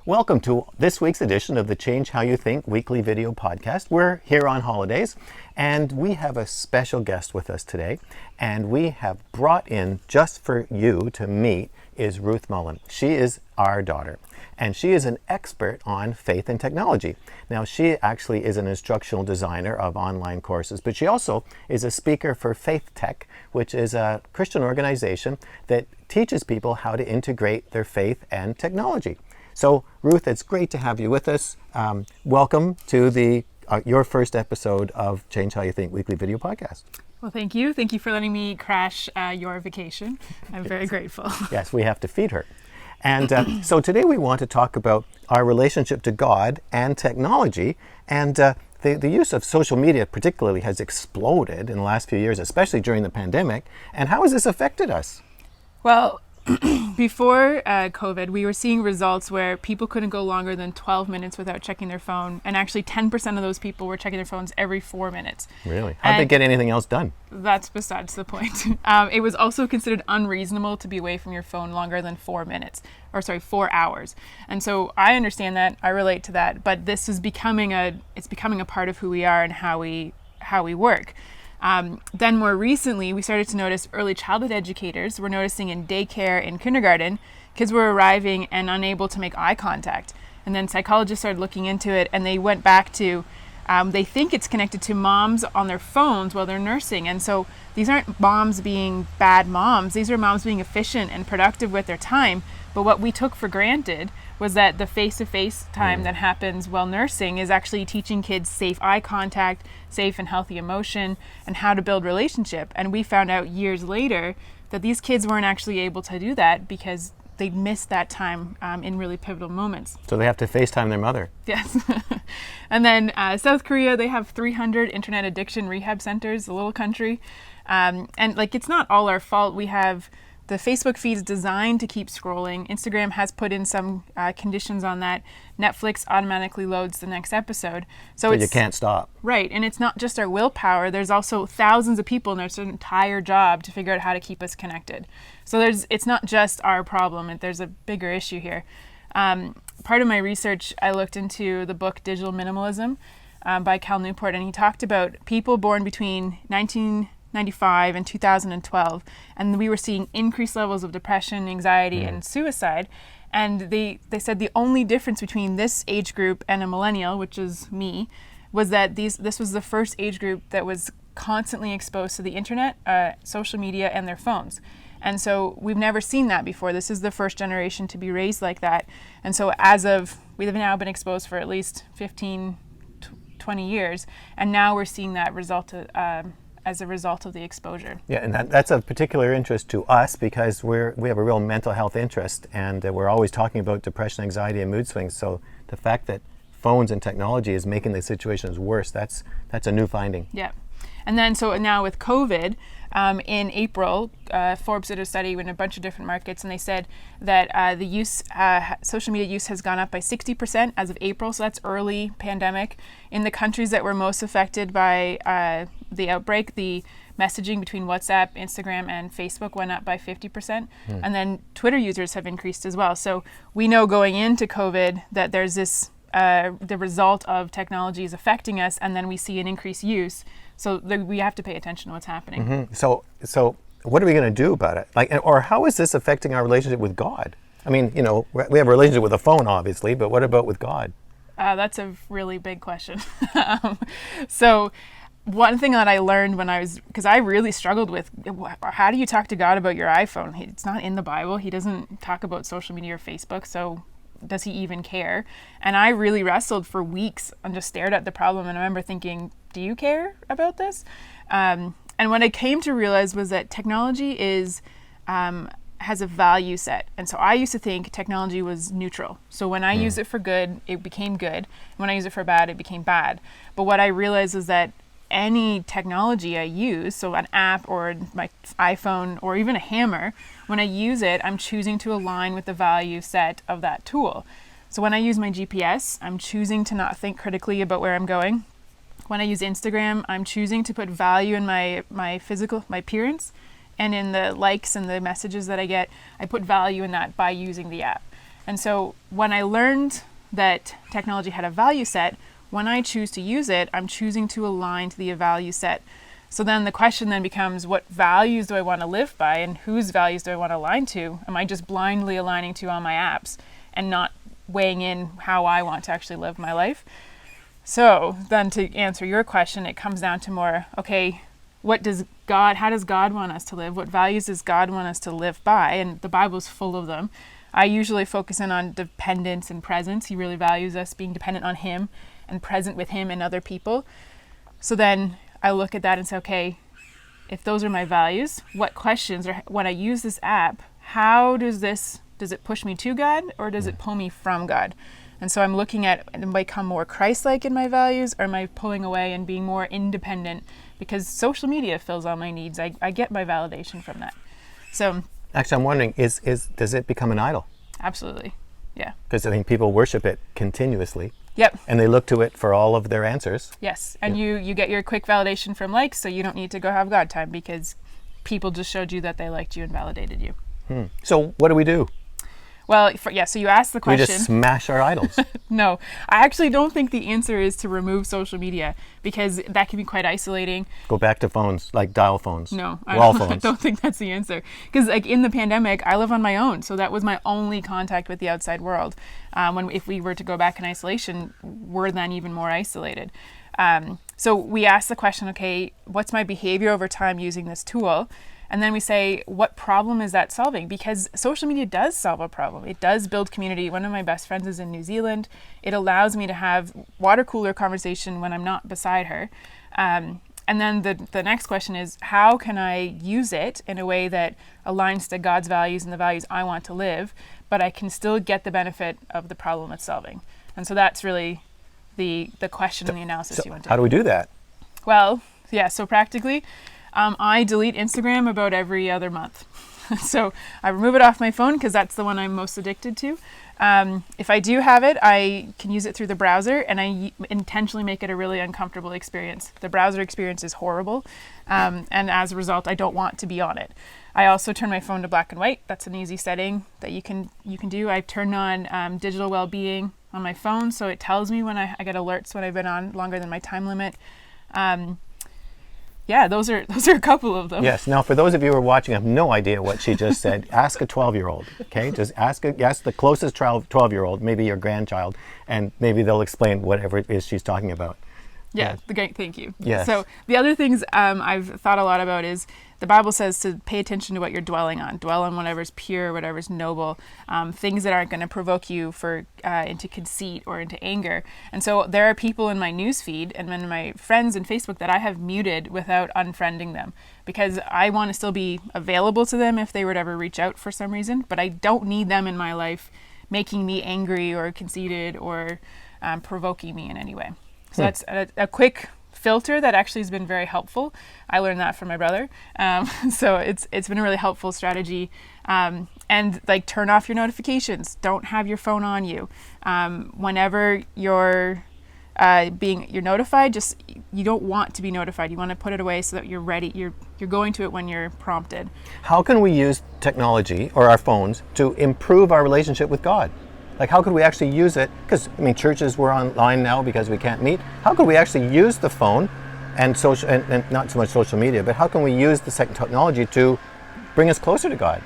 Welcome to this week's edition of the Change How You Think weekly video podcast. We're here on holidays and we have a special guest with us today, and we have brought in just for you to meet is Ruth Mullen. She is our daughter and she is an expert on faith and technology. Now, she actually is an instructional designer of online courses, but she also is a speaker for Faith Tech, which is a Christian organization that teaches people how to integrate their faith and technology. So, Ruth, it's great to have you with us. Welcome to your first episode of Change How You Think weekly video podcast. Well, thank you. Thank you for letting me crash your vacation. I'm very grateful. Yes, we have to feed her. And so today we want to talk about our relationship to God and technology. And the use of social media particularly has exploded in the last few years, especially during the pandemic. And how has this affected us? Well, before COVID, we were seeing results where people couldn't go longer than 12 minutes without checking their phone. And actually 10% of those people were checking their phones every 4 minutes. Really? How'd they get anything else done? That's besides the point. It was also considered unreasonable to be away from your phone longer than 4 hours. And so I understand that, I relate to that, but this is becoming a part of who we are and how we work. Then more recently, we started to notice early childhood educators were noticing in daycare and kindergarten, kids were arriving and unable to make eye contact. And then psychologists started looking into it, and they went back to, they think it's connected to moms on their phones while they're nursing. And so these aren't moms being bad moms. These are moms being efficient and productive with their time. But what we took for granted was that the face-to-face time that happens while nursing is actually teaching kids safe eye contact, safe and healthy emotion, and how to build relationship. And we found out years later that these kids weren't actually able to do that because they missed that time in really pivotal moments. So they have to FaceTime their mother. Yes. And then South Korea, they have 300 internet addiction rehab centers, a little country. And it's not all our fault. We have the Facebook feed is designed to keep scrolling. Instagram has put in some conditions on that. Netflix automatically loads the next episode. So you can't stop. Right, and it's not just our willpower. There's also thousands of people, and it's an entire job to figure out how to keep us connected. So it's not just our problem. There's a bigger issue here. Part of my research, I looked into the book Digital Minimalism by Cal Newport, and he talked about people born between 1995 and 2012, and we were seeing increased levels of depression, anxiety, and suicide. And they said the only difference between this age group and a millennial, which is me, was that this was the first age group that was constantly exposed to the internet, social media, and their phones. And so we've never seen that before. This is the first generation to be raised like that. And so we've now been exposed for at least 15, 20 years, and now we're seeing that as a result of the exposure. Yeah, and that's of particular interest to us because we have a real mental health interest, and we're always talking about depression, anxiety, and mood swings. So the fact that phones and technology is making the situations worse, that's a new finding. Yeah. And then so now with COVID, in April, Forbes did a study in a bunch of different markets, and they said that social media use has gone up by 60% as of April, so that's early pandemic. In the countries that were most affected by the outbreak, the messaging between WhatsApp, Instagram, and Facebook went up by 50%. And then Twitter users have increased as well. So we know going into COVID that there's this, the result of technology is affecting us, and then we see an increased use. So we have to pay attention to what's happening. Mm-hmm. So what are we going to do about it? Or how is this affecting our relationship with God? I mean, we have a relationship with a phone, obviously, but what about with God? That's a really big question. So one thing that I learned because I really struggled with, how do you talk to God about your iPhone? It's not in the Bible. He doesn't talk about social media or Facebook, so does he even care? And I really wrestled for weeks and just stared at the problem, and I remember thinking, do you care about this? And what I came to realize was that technology has a value set. And so I used to think technology was neutral. So when I used it for good, it became good. When I use it for bad, it became bad. But what I realized is that any technology I use, so an app or my iPhone or even a hammer, when I use it, I'm choosing to align with the value set of that tool. So when I use my GPS, I'm choosing to not think critically about where I'm going. When I use Instagram, I'm choosing to put value in my appearance, and in the likes and the messages that I get, I put value in that by using the app. And so when I learned that technology had a value set, when I choose to use it, I'm choosing to align to the value set. So then the question then becomes, what values do I want to live by, and whose values do I want to align to? Am I just blindly aligning to all my apps and not weighing in how I want to actually live my life? So then to answer your question, it comes down to more, okay, how does God want us to live? What values does God want us to live by? And the Bible's full of them. I usually focus in on dependence and presence. He really values us being dependent on him and present with him and other people. So then I look at that and say, okay, if those are my values, what questions, or when I use this app, how does it push me to God, or does it pull me from God? And so I'm looking at, am I become more Christ-like in my values, or am I pulling away and being more independent? Because social media fills all my needs. I get my validation from that. So Actually, I'm wondering, does it become an idol? absolutely, yeah. Because I think people worship it continuously. Yep. And they look to it for all of their answers. Yes. And you get your quick validation from likes, so you don't need to go have God time because people just showed you that they liked you and validated you. So what do we do? Well, so you asked the We question. just smash our idols. No, I actually don't think the answer is to remove social media, because that can be quite isolating. Go back to phones, like dial phones. No, Wall I phones. don't think that's the answer. Because like in the pandemic, I live on my own, so that was my only contact with the outside world. If we were to go back in isolation, we're then even more isolated. So we ask the question, okay, what's my behavior over time using this tool? And then we say, what problem is that solving? Because social media does solve a problem. It does build community. One of my best friends is in New Zealand. It allows me to have water cooler conversation when I'm not beside her. And then the next question is, how can I use it in a way that aligns to God's values and the values I want to live, but I can still get the benefit of the problem it's solving? And so that's really the question and the analysis you want to do. How do we do that? Well, yeah, so practically, I delete Instagram about every other month. So I remove it off my phone because that's the one I'm most addicted to. If I do have it, I can use it through the browser, and I intentionally make it a really uncomfortable experience. The browser experience is horrible, and as a result, I don't want to be on it. I also turn my phone to black and white. That's an easy setting that you can do. I've turned on digital well-being on my phone, so it tells me when I get alerts when I've been on longer than my time limit. Yeah, those are a couple of them. Yes. Now, for those of you who are watching, have no idea what she just said. Ask a 12-year-old. Okay, just ask the closest 12-year-old, maybe your grandchild, and maybe they'll explain whatever it is she's talking about. Yeah, thank you. Yes. So the other things I've thought a lot about is the Bible says to pay attention to what you're dwelling on. Dwell on whatever's pure, whatever's noble, things that aren't going to provoke you into conceit or into anger. And so there are people in my newsfeed and in my friends in Facebook that I have muted without unfriending them, because I want to still be available to them if they were to ever reach out for some reason, but I don't need them in my life making me angry or conceited or provoking me in any way. So that's a quick filter that actually has been very helpful. I learned that from my brother. So it's been a really helpful strategy. And like, turn off your notifications. Don't have your phone on you. Whenever you're notified, you don't want to be notified. You want to put it away so that you're ready. You're going to it when you're prompted. How can we use technology or our phones to improve our relationship with God? Like, how could we actually use it? Because, I mean, churches were online now because we can't meet. How could we actually use the phone and social, and not so much social media, but how can we use the technology to bring us closer to God?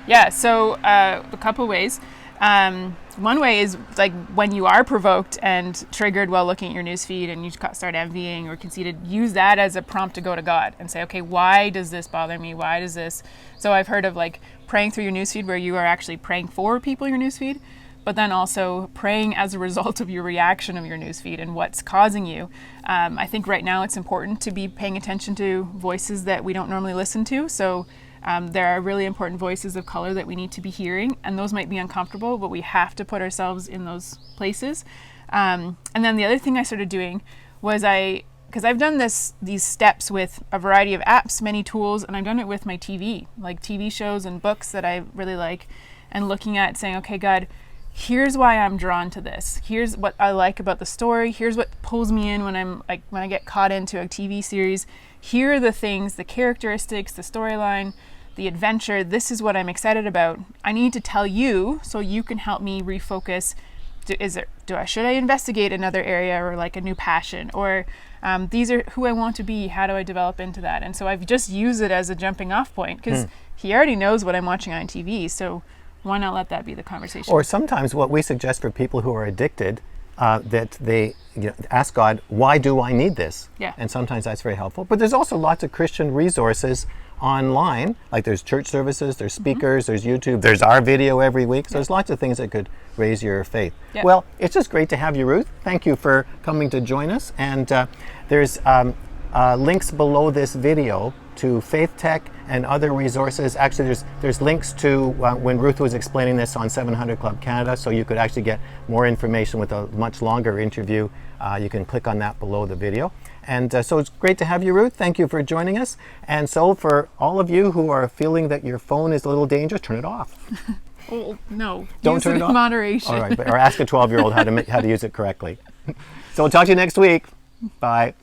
Yeah, so a couple ways. One way is like when you are provoked and triggered while looking at your newsfeed and you start envying or conceited, use that as a prompt to go to God and say, okay, why does this bother me? Why does this? So I've heard of like praying through your newsfeed where you are actually praying for people in your newsfeed, but then also praying as a result of your reaction of your newsfeed and what's causing you. I think right now it's important to be paying attention to voices that we don't normally listen to. So there are really important voices of color that we need to be hearing, and those might be uncomfortable, but we have to put ourselves in those places. And then the other thing I started doing was because I've done these steps with a variety of apps, many tools, and I've done it with my TV, like TV shows and books that I really like, and looking at saying, okay, God, here's why I'm drawn to this. Here's what I like about the story. Here's what pulls me in when I get caught into a TV series. Here are the things, the characteristics, the storyline, the adventure. This is what I'm excited about. I need to tell you so you can help me refocus. Should I investigate another area or like a new passion, or these are who I want to be. How do I develop into that? And so I've just used it as a jumping off point because he already knows what I'm watching on TV. So why not let that be the conversation? Or sometimes what we suggest for people who are addicted, that they ask God, why do I need this? Yeah. And sometimes that's very helpful. But there's also lots of Christian resources online, like there's church services, there's speakers, there's YouTube, there's our video every week. So there's lots of things that could raise your faith. Yeah. Well, it's just great to have you, Ruth. Thank you for coming to join us. And there's links below this video to Faith Tech and other resources. Actually, there's links to when Ruth was explaining this on 700 Club Canada, so you could actually get more information with a much longer interview. You can click on that below the video. And so it's great to have you, Ruth. Thank you for joining us. And so for all of you who are feeling that your phone is a little dangerous, turn it off. Oh, no. Don't Use turn it it in off. moderation. All right, or ask a 12-year-old how to use it correctly. So we'll talk to you next week. Bye.